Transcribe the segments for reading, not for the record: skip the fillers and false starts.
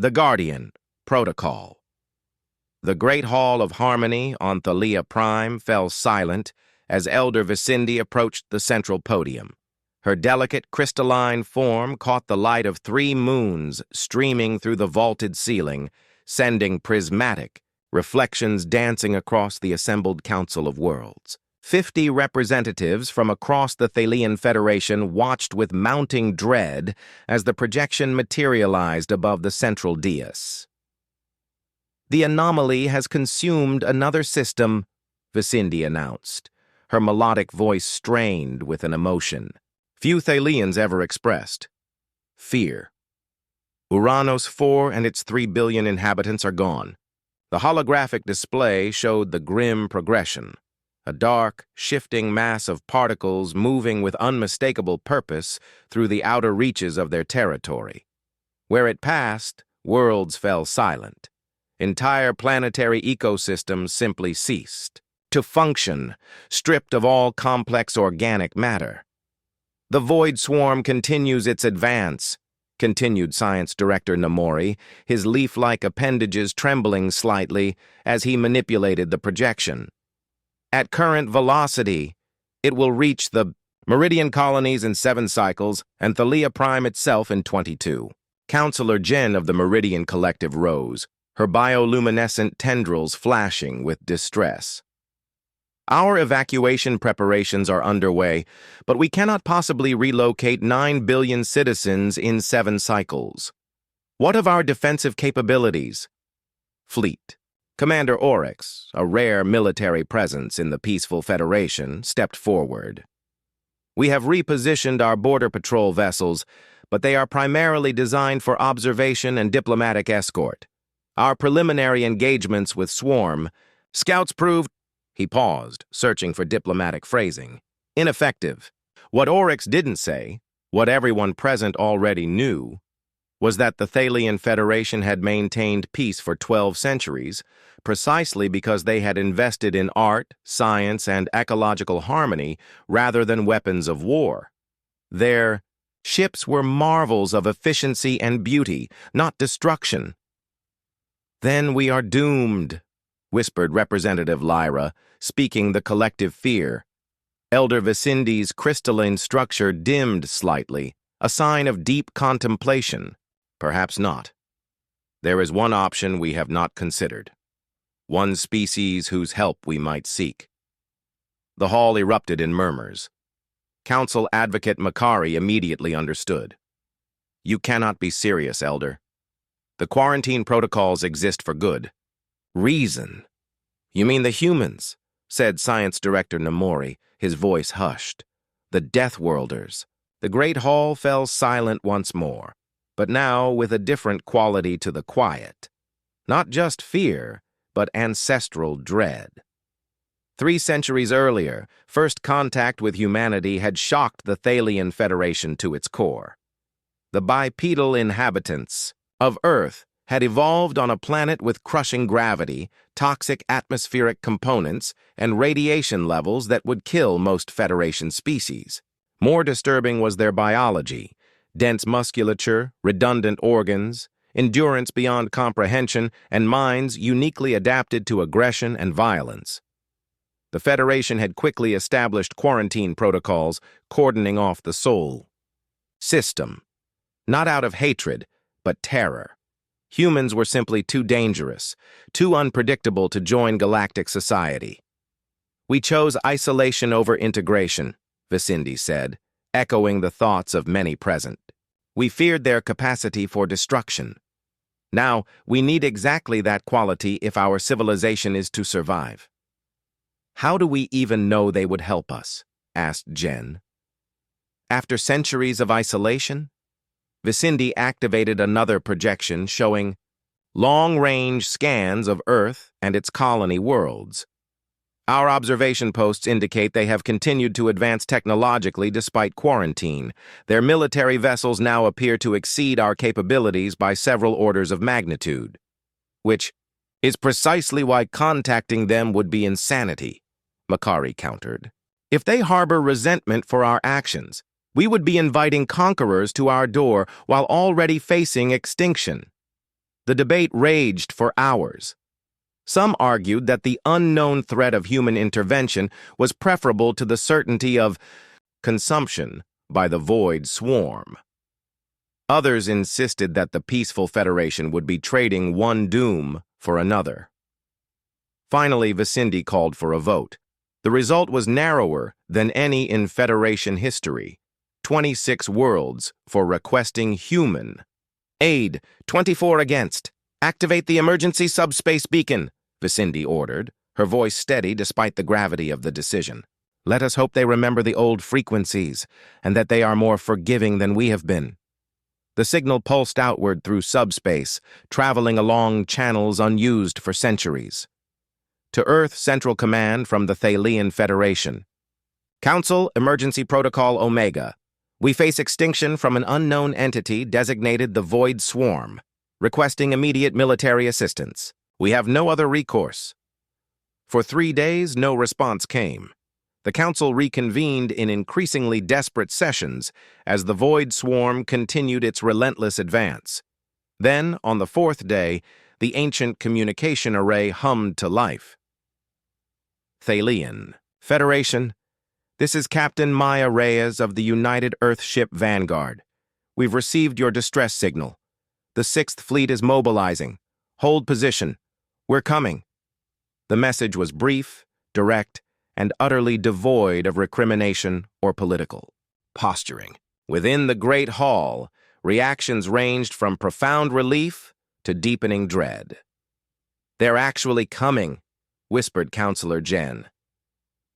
The Guardian, Protocol. The Great Hall of Harmony on Thalia Prime fell silent as Elder Vicindi approached the central podium. Her delicate crystalline form caught the light of 3 moons streaming through the vaulted ceiling, sending prismatic reflections dancing across the assembled Council of Worlds. 50 representatives from across the Thalian Federation watched with mounting dread as the projection materialized above the central dais. "The anomaly has consumed another system," Vicindi announced, her melodic voice strained with an emotion few Thalians ever expressed: fear. Uranos 4 and its 3 billion inhabitants are gone. The holographic display showed the grim progression, a dark, shifting mass of particles moving with unmistakable purpose through the outer reaches of their territory. Where it passed, worlds fell silent. Entire planetary ecosystems simply ceased to function, stripped of all complex organic matter. "The Void Swarm continues its advance," continued Science Director Namori, his leaf-like appendages trembling slightly as he manipulated the projection. "At current velocity, it will reach the Meridian colonies in 7 cycles and Thalia Prime itself in 22. Counselor Jen of the Meridian Collective rose, her bioluminescent tendrils flashing with distress. "Our evacuation preparations are underway, but we cannot possibly relocate 9 billion citizens in 7 cycles. What of our defensive capabilities?" Fleet. Commander Oryx, a rare military presence in the peaceful Federation, stepped forward. "We have repositioned our border patrol vessels, but they are primarily designed for observation and diplomatic escort. Our preliminary engagements with Swarm scouts proved—" He paused, searching for diplomatic phrasing. "Ineffective." What Oryx didn't say, what everyone present already knew, was that the Thalian Federation had maintained peace for 12 centuries, precisely because they had invested in art, science, and ecological harmony rather than weapons of war. Their ships were marvels of efficiency and beauty, not destruction. "Then we are doomed," whispered Representative Lyra, speaking the collective fear. Elder Vicindi's crystalline structure dimmed slightly, a sign of deep contemplation. "Perhaps not. There is one option we have not considered. One species whose help we might seek." The hall erupted in murmurs. Council Advocate Makari immediately understood. "You cannot be serious, Elder. The quarantine protocols exist for good reason." "You mean the humans?" said Science Director Namori, his voice hushed. "The Deathworlders." The Great Hall fell silent once more, but now with a different quality to the quiet. Not just fear, but ancestral dread. 3 centuries earlier, first contact with humanity had shocked the Thalian Federation to its core. The bipedal inhabitants of Earth had evolved on a planet with crushing gravity, toxic atmospheric components, and radiation levels that would kill most Federation species. More disturbing was their biology: dense musculature, redundant organs, endurance beyond comprehension, and minds uniquely adapted to aggression and violence. The Federation had quickly established quarantine protocols, cordoning off the soul system, not out of hatred, but terror. Humans were simply too dangerous, too unpredictable to join galactic society. "We chose isolation over integration," Vicindi said, echoing the thoughts of many present. "We feared their capacity for destruction. Now, we need exactly that quality if our civilization is to survive." "How do we even know they would help us?" asked Jen. "After centuries of isolation?" Vicindi activated another projection showing long-range scans of Earth and its colony worlds. "Our observation posts indicate they have continued to advance technologically despite quarantine. Their military vessels now appear to exceed our capabilities by several orders of magnitude, which is precisely why contacting them would be insanity," Makari countered. "If they harbor resentment for our actions, we would be inviting conquerors to our door while already facing extinction." The debate raged for hours. Some argued that the unknown threat of human intervention was preferable to the certainty of consumption by the void swarm. Others insisted that the peaceful Federation would be trading one doom for another. Finally, Vicindi called for a vote. The result was narrower than any in Federation history. 26 worlds for requesting human aid, 24 against. Activate the emergency subspace beacon, Vicindi ordered, her voice steady despite the gravity of the decision. Let us hope they remember the old frequencies, and that they are more forgiving than we have been. The signal pulsed outward through subspace, traveling along channels unused for centuries. To Earth Central Command from the Thalian Federation. Council Emergency Protocol Omega. We face extinction from an unknown entity designated the Void Swarm, requesting immediate military assistance. We have no other recourse. For 3 days, no response came. The Council reconvened in increasingly desperate sessions as the Void Swarm continued its relentless advance. Then, on the 4th day, the ancient communication array hummed to life. Thalian Federation. This is Captain Maya Reyes of the United Earthship Vanguard. We've received your distress signal. The 6th Fleet is mobilizing. Hold position. We're coming. The message was brief, direct, and utterly devoid of recrimination or political posturing. Within the Great Hall, reactions ranged from profound relief to deepening dread. They're actually coming, whispered Counselor Jen.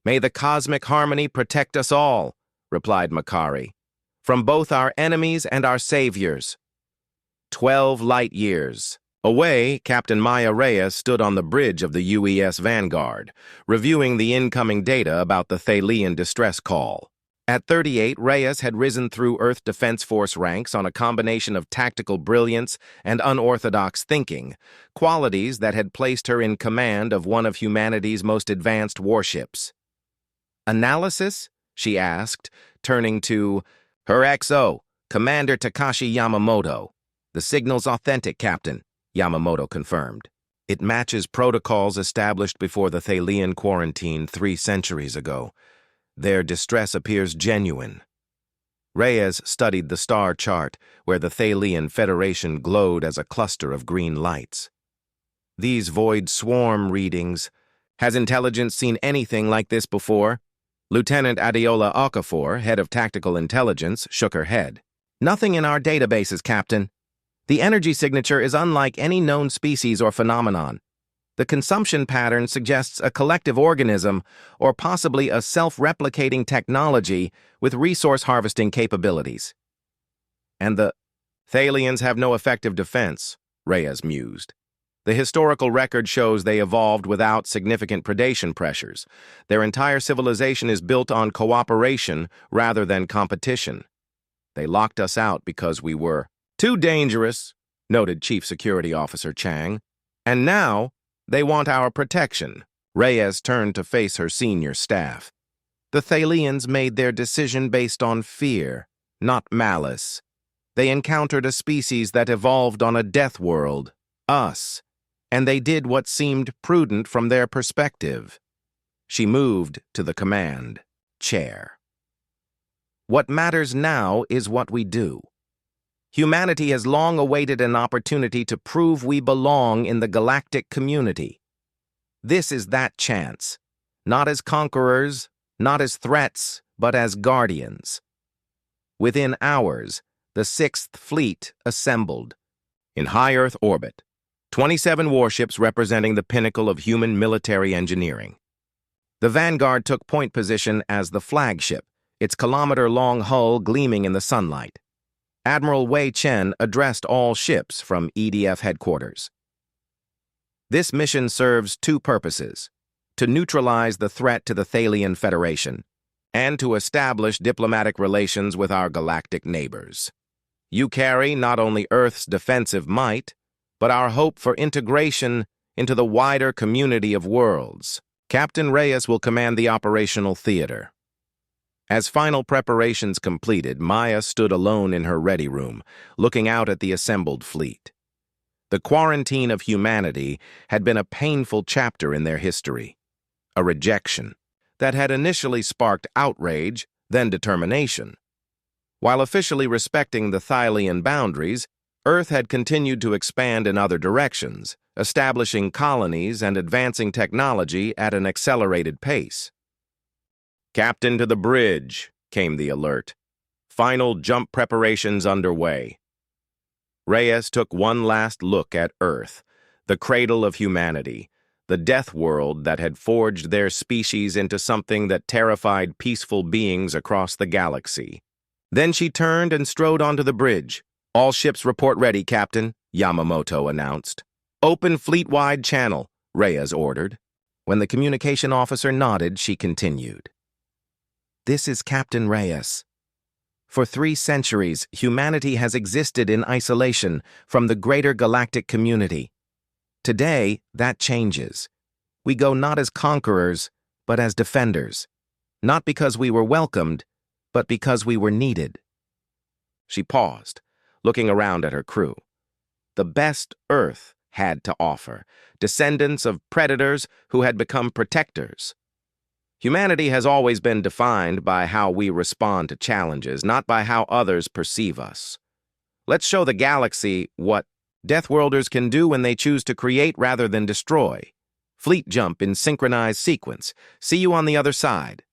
May the cosmic harmony protect us all, replied Makari, from both our enemies and our saviors. 12 light years. Away, Captain Maya Reyes stood on the bridge of the UES Vanguard, reviewing the incoming data about the Thalian distress call. At 38, Reyes had risen through Earth Defense Force ranks on a combination of tactical brilliance and unorthodox thinking, qualities that had placed her in command of one of humanity's most advanced warships. Analysis? She asked, turning to her XO, Commander Takashi Yamamoto. The signal's authentic, Captain, Yamamoto confirmed. It matches protocols established before the Thalian quarantine 3 centuries ago. Their distress appears genuine. Reyes studied the star chart, where the Thalian Federation glowed as a cluster of green lights. These void swarm readings. Has intelligence seen anything like this before? Lieutenant Adeola Okafor, head of tactical intelligence, shook her head. Nothing in our databases, Captain. The energy signature is unlike any known species or phenomenon. The consumption pattern suggests a collective organism or possibly a self-replicating technology with resource harvesting capabilities. And the Thalians have no effective defense, Reyes mused. The historical record shows they evolved without significant predation pressures. Their entire civilization is built on cooperation rather than competition. They locked us out because we were too dangerous, noted Chief Security Officer Chang. And now, they want our protection. Reyes turned to face her senior staff. The Thalians made their decision based on fear, not malice. They encountered a species that evolved on a death world, us, and they did what seemed prudent from their perspective. She moved to the command chair. What matters now is what we do. Humanity has long awaited an opportunity to prove we belong in the galactic community. This is that chance, not as conquerors, not as threats, but as guardians. Within hours, the 6th Fleet assembled. In high Earth orbit, 27 warships representing the pinnacle of human military engineering. The Vanguard took point position as the flagship, its kilometer-long hull gleaming in the sunlight. Admiral Wei Chen addressed all ships from EDF headquarters. This mission serves 2 purposes: to neutralize the threat to the Thalian Federation, and to establish diplomatic relations with our galactic neighbors. You carry not only Earth's defensive might, but our hope for integration into the wider community of worlds. Captain Reyes will command the operational theater. As final preparations completed, Maya stood alone in her ready room, looking out at the assembled fleet. The quarantine of humanity had been a painful chapter in their history, a rejection that had initially sparked outrage, then determination. While officially respecting the Thylian boundaries, Earth had continued to expand in other directions, establishing colonies and advancing technology at an accelerated pace. "Captain to the bridge," came the alert. "Final jump preparations underway." Reyes took one last look at Earth, the cradle of humanity, the death world that had forged their species into something that terrified peaceful beings across the galaxy. Then she turned and strode onto the bridge. "All ships report ready, Captain," Yamamoto announced. "Open fleet-wide channel," Reyes ordered. When the communication officer nodded, she continued. "This is Captain Reyes. For 3 centuries, humanity has existed in isolation from the greater galactic community. Today, that changes. We go not as conquerors, but as defenders. Not because we were welcomed, but because we were needed." She paused, looking around at her crew. The best Earth had to offer, descendants of predators who had become protectors. Humanity has always been defined by how we respond to challenges, not by how others perceive us. Let's show the galaxy what Deathworlders can do when they choose to create rather than destroy. Fleet jump in synchronized sequence. See you on the other side.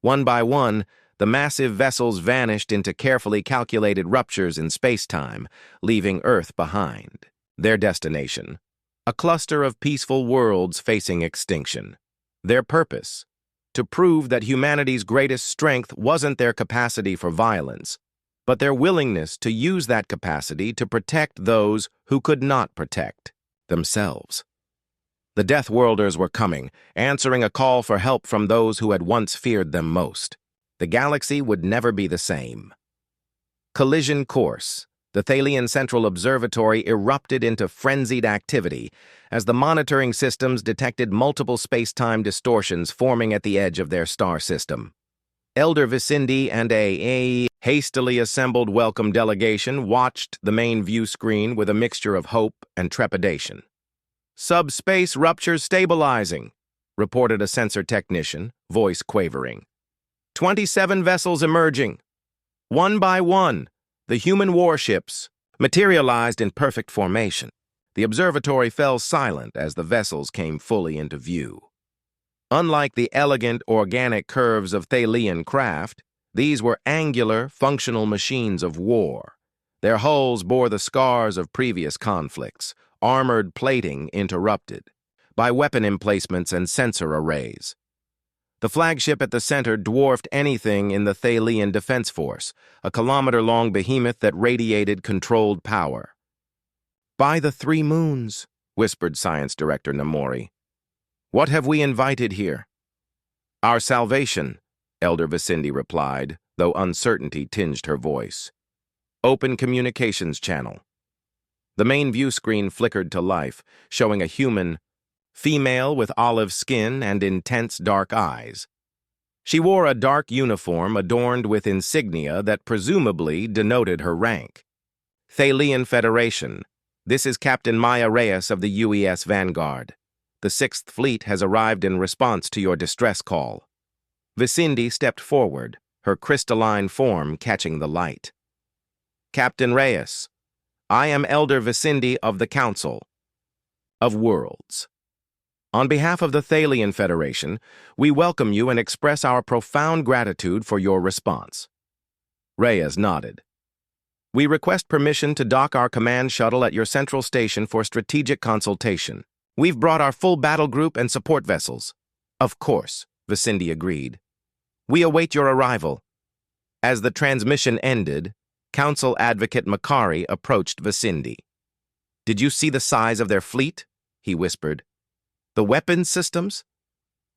One by one, the massive vessels vanished into carefully calculated ruptures in space-time, leaving Earth behind. Their destination: a cluster of peaceful worlds facing extinction. Their purpose: to prove that humanity's greatest strength wasn't their capacity for violence, but their willingness to use that capacity to protect those who could not protect themselves. The Deathworlders were coming, answering a call for help from those who had once feared them most. The galaxy would never be the same. Collision course. The Thalian Central Observatory erupted into frenzied activity as the monitoring systems detected multiple space-time distortions forming at the edge of their star system. Elder Vicindi and a hastily assembled welcome delegation watched the main view screen with a mixture of hope and trepidation. "Subspace rupture stabilizing," reported a sensor technician, voice quavering. 27 vessels emerging. One by one, the human warships materialized in perfect formation. The observatory fell silent as the vessels came fully into view. Unlike the elegant, organic curves of Thalian craft, these were angular, functional machines of war. Their hulls bore the scars of previous conflicts, armored plating interrupted by weapon emplacements and sensor arrays. The flagship at the center dwarfed anything in the Thalian Defense Force, a kilometer-long behemoth that radiated controlled power. "By the 3 moons," whispered Science Director Namori. "What have we invited here?" "Our salvation," Elder Vicindi replied, though uncertainty tinged her voice. "Open communications channel." The main view screen flickered to life, showing a human female with olive skin and intense dark eyes. She wore a dark uniform adorned with insignia that presumably denoted her rank. "Thalian Federation. This is Captain Maya Reyes of the UES Vanguard. The 6th Fleet has arrived in response to your distress call." Vicindi stepped forward, her crystalline form catching the light. "Captain Reyes, I am Elder Vicindi of the Council of Worlds. On behalf of the Thalian Federation, we welcome you and express our profound gratitude for your response." Reyes nodded. "We request permission to dock our command shuttle at your central station for strategic consultation. We've brought our full battle group and support vessels." "Of course," Vicindi agreed. "We await your arrival." As the transmission ended, Council Advocate Makari approached Vicindi. "Did you see the size of their fleet?" he whispered. "The weapons systems?"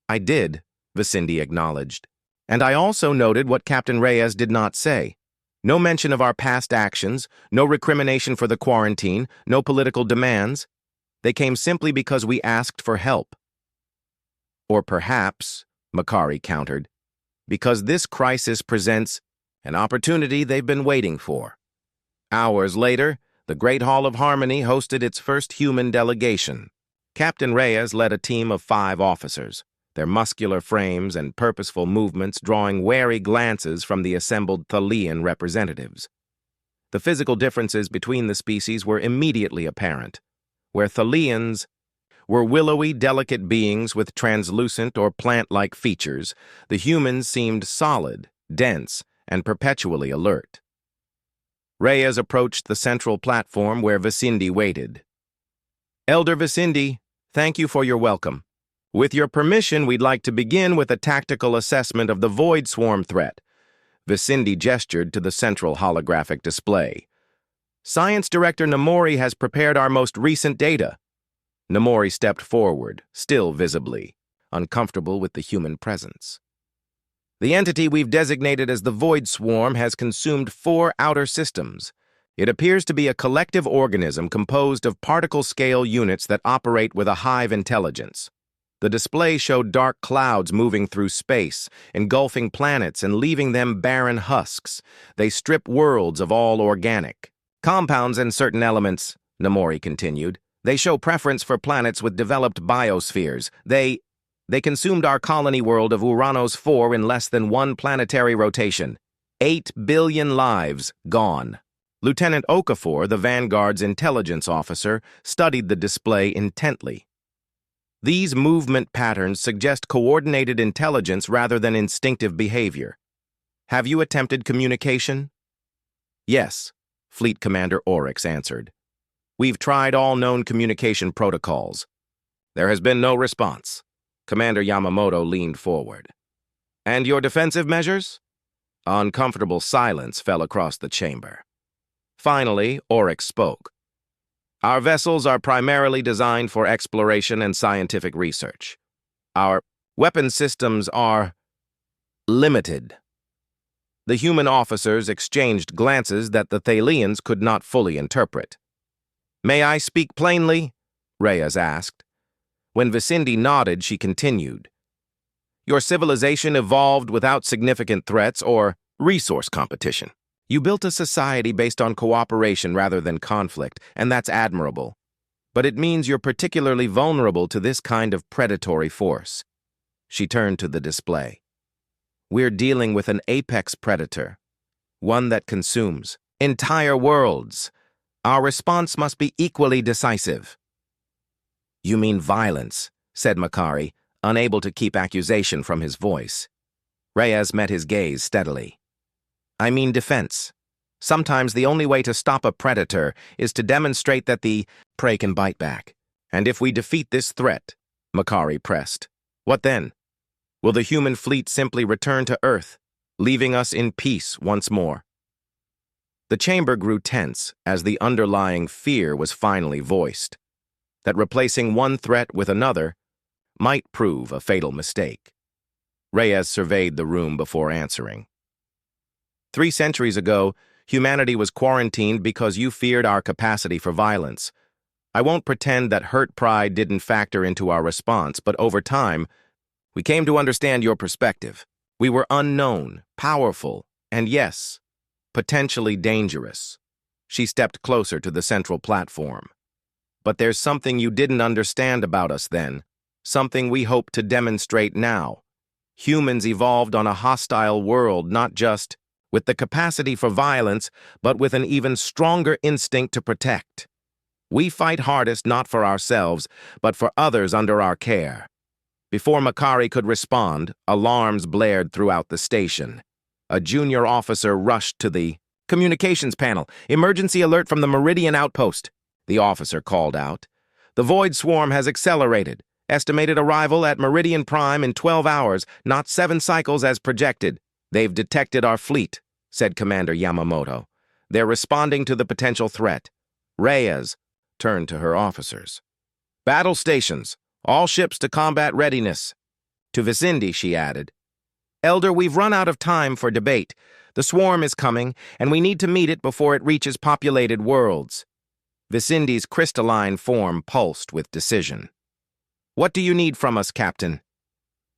"I did," Vicindi acknowledged. "And I also noted what Captain Reyes did not say. No mention of our past actions, no recrimination for the quarantine, no political demands. They came simply because we asked for help." "Or perhaps," Makari countered, "because this crisis presents an opportunity they've been waiting for." Hours later, the Great Hall of Harmony hosted its first human delegation. Captain Reyes led a team of 5 officers, their muscular frames and purposeful movements drawing wary glances from the assembled Thalian representatives. The physical differences between the species were immediately apparent. Where Thalians were willowy, delicate beings with translucent or plant-like features, the humans seemed solid, dense, and perpetually alert. Reyes approached the central platform where Vicindi waited. "Elder Vicindi, thank you for your welcome. With your permission, we'd like to begin with a tactical assessment of the Void Swarm threat." Vicindi gestured to the central holographic display. "Science Director Namori has prepared our most recent data." Namori stepped forward, still visibly uncomfortable with the human presence. "The entity we've designated as the Void Swarm has consumed 4 outer systems. It appears to be a collective organism composed of particle-scale units that operate with a hive intelligence." The display showed dark clouds moving through space, engulfing planets and leaving them barren husks. They strip worlds of all organic compounds and certain elements, Namori continued. "They show preference for planets with developed biospheres. They consumed our colony world of Uranos 4 in less than 1 planetary rotation. 8 billion lives gone." Lieutenant Okafor, the Vanguard's intelligence officer, studied the display intently. "These movement patterns suggest coordinated intelligence rather than instinctive behavior. Have you attempted communication?" "Yes," Fleet Commander Oryx answered. "We've tried all known communication protocols. There has been no response." Commander Yamamoto leaned forward. "And your defensive measures?" Uncomfortable silence fell across the chamber. Finally, Oryx spoke. "Our vessels are primarily designed for exploration and scientific research. Our weapon systems are limited." The human officers exchanged glances that the Thalians could not fully interpret. "May I speak plainly?" Reyes asked. When Vicindi nodded, she continued. "Your civilization evolved without significant threats or resource competition. You built a society based on cooperation rather than conflict, and that's admirable. But it means you're particularly vulnerable to this kind of predatory force." She turned to the display. "We're dealing with an apex predator, one that consumes entire worlds. Our response must be equally decisive." "You mean violence," said Makari, unable to keep accusation from his voice. Reyes met his gaze steadily. "I mean defense. Sometimes the only way to stop a predator is to demonstrate that the prey can bite back. And if we defeat this threat," Makari pressed, "what then? Will the human fleet simply return to Earth, leaving us in peace once more?" The chamber grew tense as the underlying fear was finally voiced, that replacing one threat with another might prove a fatal mistake. Reyes surveyed the room before answering. 3 centuries ago, humanity was quarantined because you feared our capacity for violence. I won't pretend that hurt pride didn't factor into our response, but over time, we came to understand your perspective. We were unknown, powerful, and yes, potentially dangerous. She stepped closer to the central platform. But there's something you didn't understand about us then, something we hope to demonstrate now. Humans evolved on a hostile world, not just with the capacity for violence, but with an even stronger instinct to protect. We fight hardest not for ourselves, but for others under our care. Before Makari could respond, alarms blared throughout the station. A junior officer rushed to the communications panel. "Emergency alert from the Meridian outpost," the officer called out. "The Void Swarm has accelerated. Estimated arrival at Meridian Prime in 12 hours, not 7 cycles as projected. They've detected our fleet," said Commander Yamamoto. "They're responding to the potential threat." Reyes turned to her officers. "Battle stations, all ships to combat readiness." To Vicindi, she added, "Elder, we've run out of time for debate. The swarm is coming, and we need to meet it before it reaches populated worlds." Vicindi's crystalline form pulsed with decision. "What do you need from us, Captain?"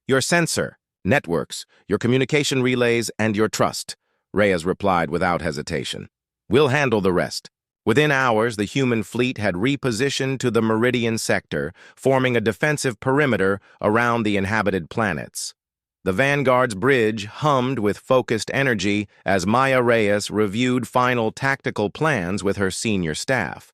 "Your sensor, networks, your communication relays, and your trust," Reyes replied without hesitation. "We'll handle the rest." Within hours, the human fleet had repositioned to the Meridian sector, forming a defensive perimeter around the inhabited planets. The Vanguard's bridge hummed with focused energy as Maya Reyes reviewed final tactical plans with her senior staff.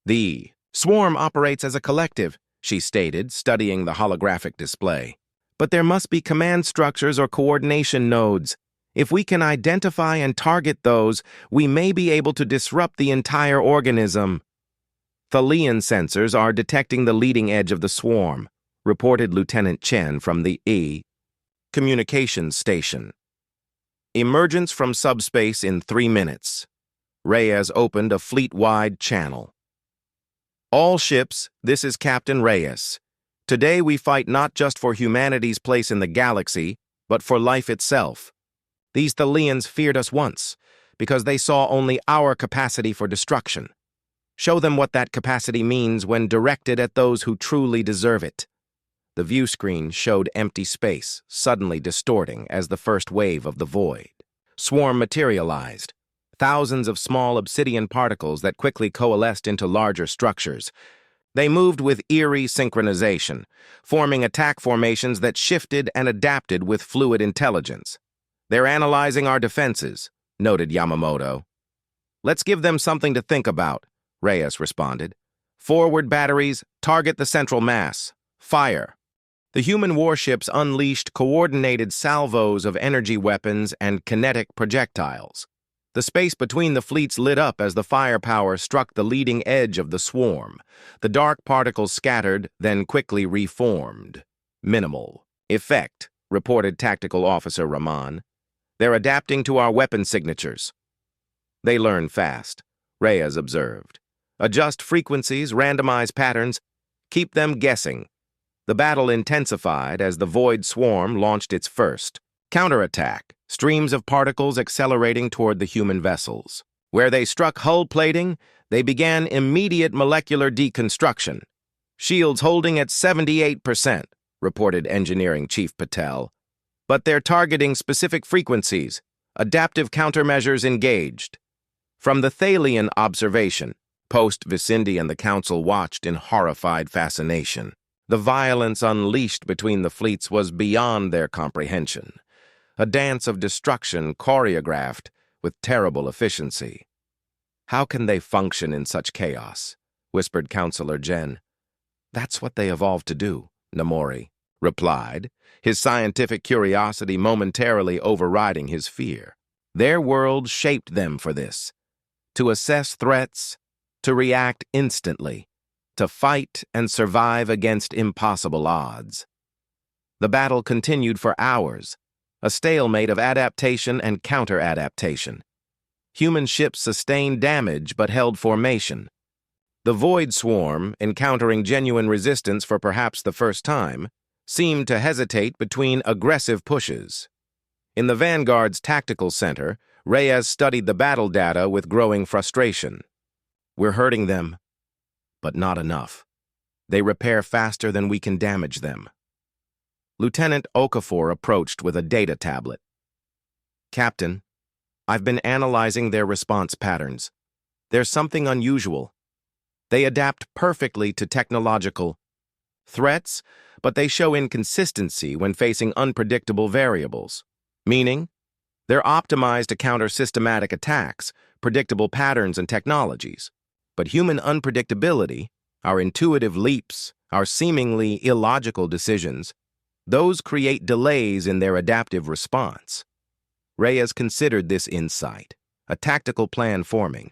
"The swarm operates as a collective," she stated, studying the holographic display. "But there must be command structures or coordination nodes. If we can identify and target those, we may be able to disrupt the entire organism." "Thalian sensors are detecting the leading edge of the swarm," reported Lieutenant Chen from the communications station. "Emergence from subspace in 3 minutes." Reyes opened a fleet-wide channel. "All ships, this is Captain Reyes. Today we fight not just for humanity's place in the galaxy, but for life itself. These Thalians feared us once, because they saw only our capacity for destruction. Show them what that capacity means when directed at those who truly deserve it." The view screen showed empty space, suddenly distorting as the first wave of the void swarm materialized. Thousands of small obsidian particles that quickly coalesced into larger structures. They moved with eerie synchronization, forming attack formations that shifted and adapted with fluid intelligence. "They're analyzing our defenses," noted Yamamoto. "Let's give them something to think about," Reyes responded. "Forward batteries, target the central mass. Fire." The human warships unleashed coordinated salvos of energy weapons and kinetic projectiles. The space between the fleets lit up as the firepower struck the leading edge of the swarm. The dark particles scattered, then quickly reformed. "Minimal effect," reported Tactical Officer Rahman. "They're adapting to our weapon signatures." "They learn fast," Reyes observed. "Adjust frequencies, randomize patterns, keep them guessing." The battle intensified as the Void Swarm launched its first counterattack, streams of particles accelerating toward the human vessels. Where they struck hull plating, they began immediate molecular deconstruction. "Shields holding at 78%, reported Engineering Chief Patel. "But they're targeting specific frequencies. Adaptive countermeasures engaged." From the Thalian observation, Post Vicindy and the Council watched in horrified fascination. The violence unleashed between the fleets was beyond their comprehension. A dance of destruction choreographed with terrible efficiency. "How can they function in such chaos?" whispered Counselor Jen. "That's what they evolved to do," Namori replied, his scientific curiosity momentarily overriding his fear. "Their world shaped them for this. To assess threats, to react instantly, to fight and survive against impossible odds." The battle continued for hours, a stalemate of adaptation and counter-adaptation. Human ships sustained damage but held formation. The Void Swarm, encountering genuine resistance for perhaps the first time, seemed to hesitate between aggressive pushes. In the Vanguard's tactical center, Reyes studied the battle data with growing frustration. "We're hurting them, but not enough. They repair faster than we can damage them." Lieutenant Okafor approached with a data tablet. "Captain, I've been analyzing their response patterns. There's something unusual. They adapt perfectly to technological threats, but they show inconsistency when facing unpredictable variables. Meaning, they're optimized to counter systematic attacks, predictable patterns and technologies. But human unpredictability, our intuitive leaps, our seemingly illogical decisions, those create delays in their adaptive response." Reyes considered this insight, a tactical plan forming.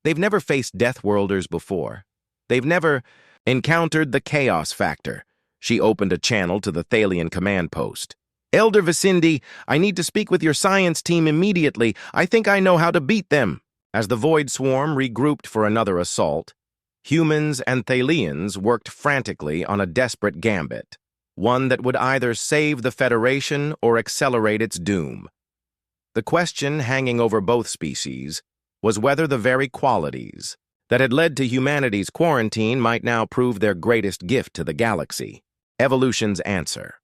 They've never faced Deathworlders before. They've never encountered the chaos factor. She opened a channel to the Thalian command post. "Elder Vicindy, I need to speak with your science team immediately. I think I know how to beat them." As the Void Swarm regrouped for another assault, humans and Thalians worked frantically on a desperate gambit, one that would either save the Federation or accelerate its doom. The question hanging over both species was whether the very qualities that had led to humanity's quarantine might now prove their greatest gift to the galaxy. Evolution's answer.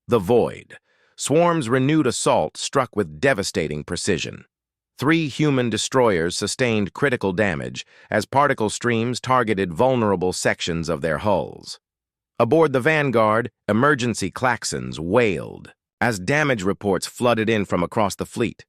The Void, Swarm's renewed assault struck with devastating precision. 3 human destroyers sustained critical damage as particle streams targeted vulnerable sections of their hulls. Aboard the Vanguard, emergency klaxons wailed as damage reports flooded in from across the fleet.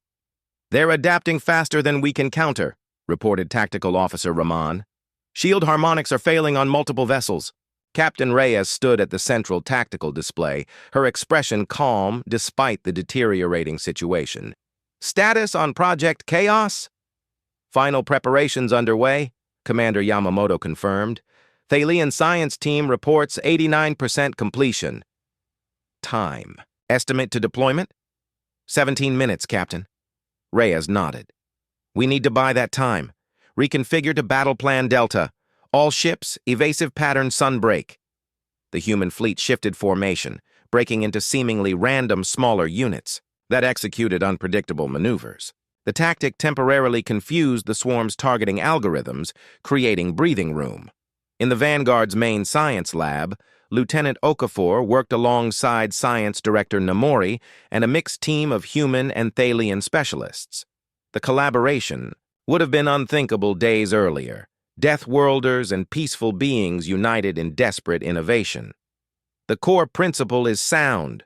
"They're adapting faster than we can counter," reported Tactical Officer Rahman. "Shield harmonics are failing on multiple vessels." Captain Reyes stood at the central tactical display, her expression calm despite the deteriorating situation. "Status on Project Chaos?" "Final preparations underway," Commander Yamamoto confirmed. "Thalian science team reports 89% completion." "Time. Estimate to deployment?" 17 minutes, Captain." Reyes nodded. "We need to buy that time. Reconfigure to Battle Plan Delta. All ships, evasive pattern sunbreak." The human fleet shifted formation, breaking into seemingly random smaller units that executed unpredictable maneuvers. The tactic temporarily confused the swarm's targeting algorithms, creating breathing room. In the Vanguard's main science lab, Lieutenant Okafor worked alongside Science Director Namori and a mixed team of human and Thalian specialists. The collaboration would have been unthinkable days earlier. Deathworlders and peaceful beings united in desperate innovation. "The core principle is sound,"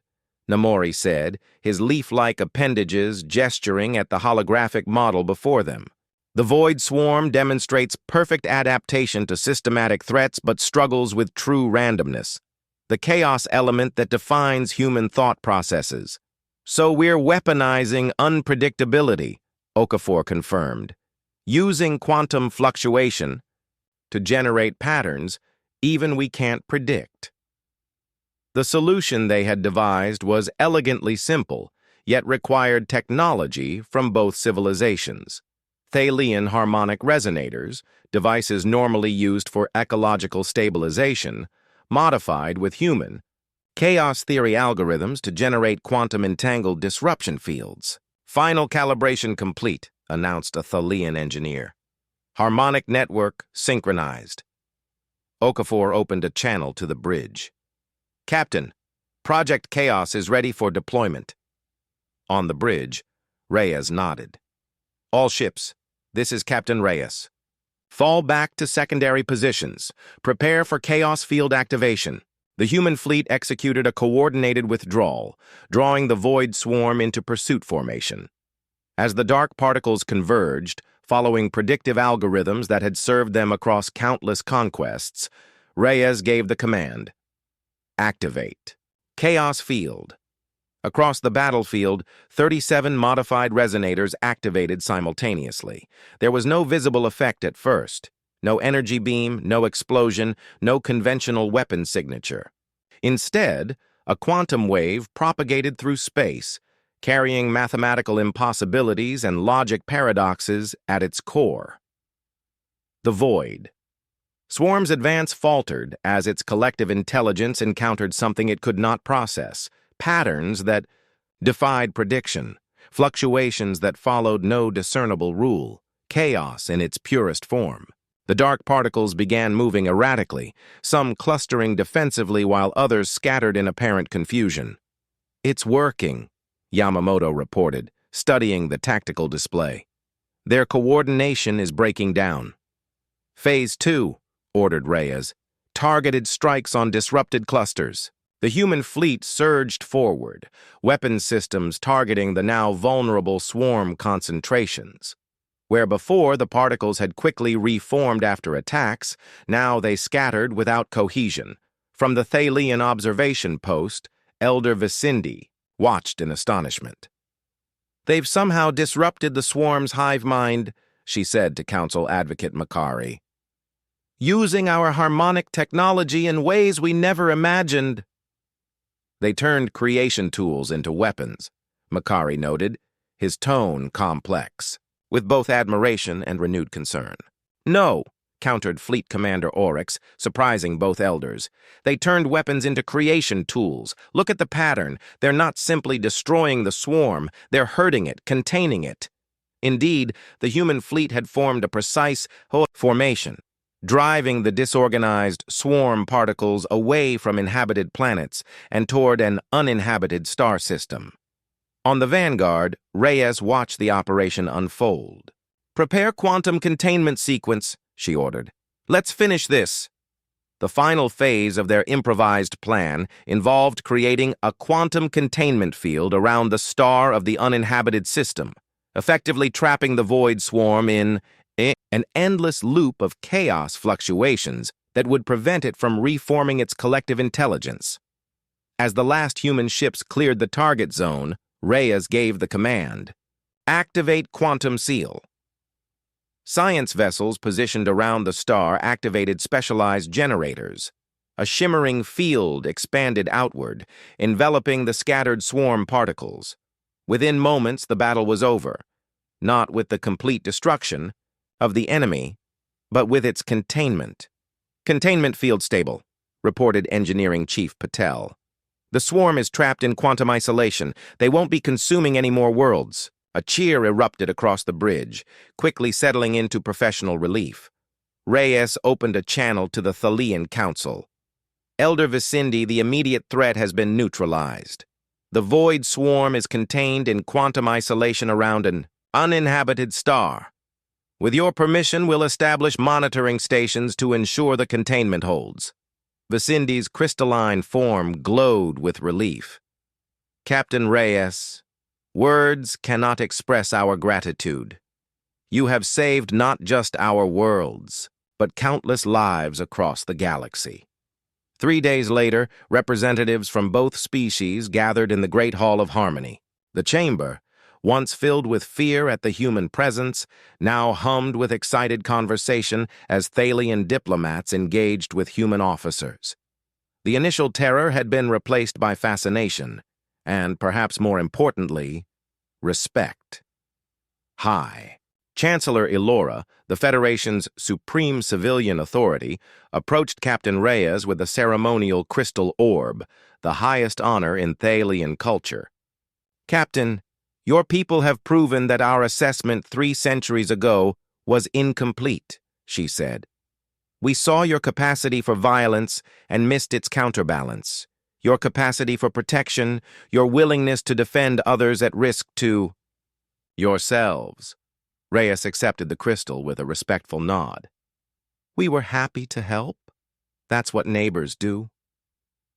Namori said, his leaf-like appendages gesturing at the holographic model before them. "The Void Swarm demonstrates perfect adaptation to systematic threats but struggles with true randomness, the chaos element that defines human thought processes. So we're weaponizing unpredictability," Okafor confirmed, "using quantum fluctuation to generate patterns even we can't predict." The solution they had devised was elegantly simple, yet required technology from both civilizations. Thalian harmonic resonators, devices normally used for ecological stabilization, modified with human chaos theory algorithms to generate quantum-entangled disruption fields. "Final calibration complete," announced a Thalian engineer. "Harmonic network synchronized." Okafor opened a channel to the bridge. "Captain, Project Chaos is ready for deployment." On the bridge, Reyes nodded. "All ships, this is Captain Reyes. Fall back to secondary positions. Prepare for chaos field activation." The human fleet executed a coordinated withdrawal, drawing the Void Swarm into pursuit formation. As the dark particles converged, following predictive algorithms that had served them across countless conquests, Reyes gave the command. "Activate. Chaos field." Across the battlefield, 37 modified resonators activated simultaneously. There was no visible effect at first. No energy beam, no explosion, no conventional weapon signature. Instead, a quantum wave propagated through space, carrying mathematical impossibilities and logic paradoxes at its core. The Void. Swarm's advance faltered as its collective intelligence encountered something it could not process. Patterns that defied prediction, fluctuations that followed no discernible rule, chaos in its purest form. The dark particles began moving erratically, some clustering defensively while others scattered in apparent confusion. "It's working," Yamamoto reported, studying the tactical display. "Their coordination is breaking down." "Phase 2, ordered Reyes. "Targeted strikes on disrupted clusters." The human fleet surged forward, weapon systems targeting the now vulnerable swarm concentrations. Where before the particles had quickly reformed after attacks, now they scattered without cohesion. From the Thalian observation post, Elder Vicindi watched in astonishment. "They've somehow disrupted the swarm's hive mind," she said to Council Advocate Makari. "Using our harmonic technology in ways we never imagined." "They turned creation tools into weapons," Makari noted, his tone complex, with both admiration and renewed concern. "No," countered Fleet Commander Oryx, surprising both elders. "They turned weapons into creation tools. Look at the pattern. They're not simply destroying the swarm, they're hurting it, containing it." Indeed, the human fleet had formed a precise formation, driving the disorganized swarm particles away from inhabited planets and toward an uninhabited star system. On the Vanguard, Reyes watched the operation unfold. "Prepare quantum containment sequence," she ordered. "Let's finish this." The final phase of their improvised plan involved creating a quantum containment field around the star of the uninhabited system, effectively trapping the void swarm in an endless loop of chaos fluctuations that would prevent it from reforming its collective intelligence. As the last human ships cleared the target zone, Reyes gave the command, "Activate quantum seal." Science vessels positioned around the star activated specialized generators. A shimmering field expanded outward, enveloping the scattered swarm particles. Within moments, the battle was over, not with the complete destruction of the enemy, but with its containment. "Containment field stable," reported Engineering Chief Patel. "The swarm is trapped in quantum isolation. They won't be consuming any more worlds." A cheer erupted across the bridge, quickly settling into professional relief. Reyes opened a channel to the Thalian Council. "Elder Vicindi, the immediate threat has been neutralized. The void swarm is contained in quantum isolation around an uninhabited star. With your permission, we'll establish monitoring stations to ensure the containment holds." Vicindi's crystalline form glowed with relief. "Captain Reyes, words cannot express our gratitude. You have saved not just our worlds, but countless lives across the galaxy." 3 days later, representatives from both species gathered in the Great Hall of Harmony. The chamber, once filled with fear at the human presence, now hummed with excited conversation as Thalian diplomats engaged with human officers. The initial terror had been replaced by fascination, and, perhaps more importantly, respect. High. Chancellor Elora, the Federation's supreme civilian authority, approached Captain Reyes with a ceremonial crystal orb, the highest honor in Thalian culture. "Captain, your people have proven that our assessment 3 centuries ago was incomplete," she said. "We saw your capacity for violence and missed its counterbalance, your capacity for protection, your willingness to defend others at risk to yourselves." Reyes accepted the crystal with a respectful nod. "We were happy to help. That's what neighbors do."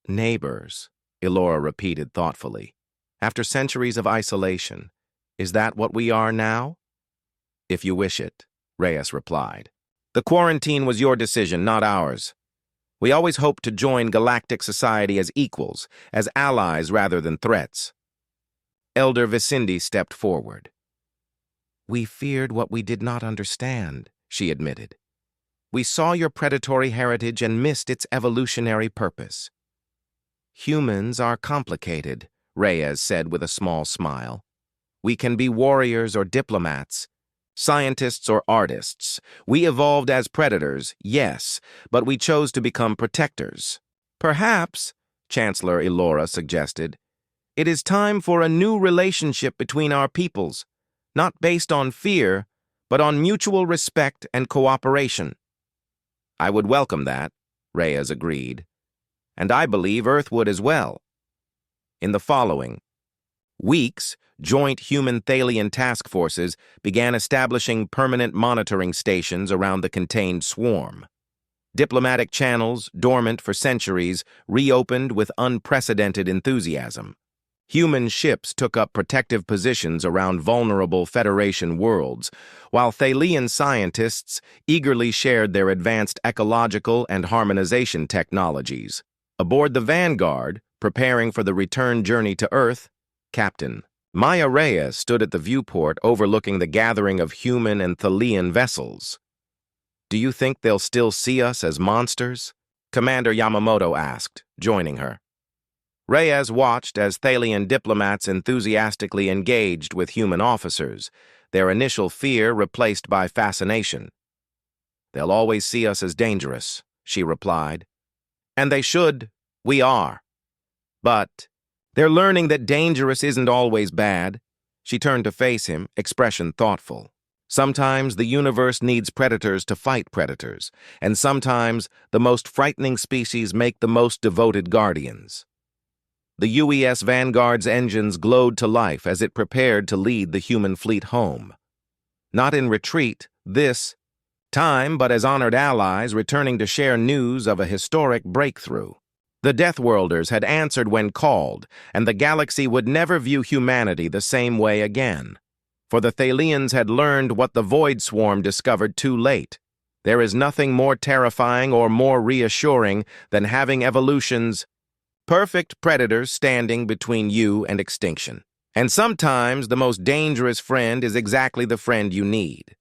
"Neighbors," Elora repeated thoughtfully. "After centuries of isolation, is that what we are now?" "If you wish it," Reyes replied. "The quarantine was your decision, not ours. We always hoped to join galactic society as equals, as allies rather than threats." Elder Vicindi stepped forward. "We feared what we did not understand," she admitted. "We saw your predatory heritage and missed its evolutionary purpose." "Humans are complicated," Reyes said with a small smile. "We can be warriors or diplomats, scientists or artists. We evolved as predators, yes, but we chose to become protectors." "Perhaps," Chancellor Elora suggested, "it is time for a new relationship between our peoples, not based on fear, but on mutual respect and cooperation." "I would welcome that," Reyes agreed. "And I believe Earth would as well." In the following weeks, joint human-Thalian task forces began establishing permanent monitoring stations around the contained swarm. Diplomatic channels, dormant for centuries, reopened with unprecedented enthusiasm. Human ships took up protective positions around vulnerable Federation worlds, while Thalian scientists eagerly shared their advanced ecological and harmonization technologies. Aboard the Vanguard, preparing for the return journey to Earth, Captain Maya Reyes stood at the viewport overlooking the gathering of human and Thalian vessels. "Do you think they'll still see us as monsters?" Commander Yamamoto asked, joining her. Reyes watched as Thalian diplomats enthusiastically engaged with human officers, their initial fear replaced by fascination. "They'll always see us as dangerous," she replied. "And they should. We are. But they're learning that dangerous isn't always bad." She turned to face him, expression thoughtful. Sometimes the universe needs predators to fight predators, and sometimes the most frightening species make the most devoted guardians. The UES Vanguard's engines glowed to life as it prepared to lead the human fleet home. Not in retreat, this time, but as honored allies returning to share news of a historic breakthrough. The Deathworlders had answered when called, and the galaxy would never view humanity the same way again. For the Thalians had learned what the Void Swarm discovered too late. There is nothing more terrifying or more reassuring than having evolution's perfect predators standing between you and extinction. And sometimes the most dangerous friend is exactly the friend you need.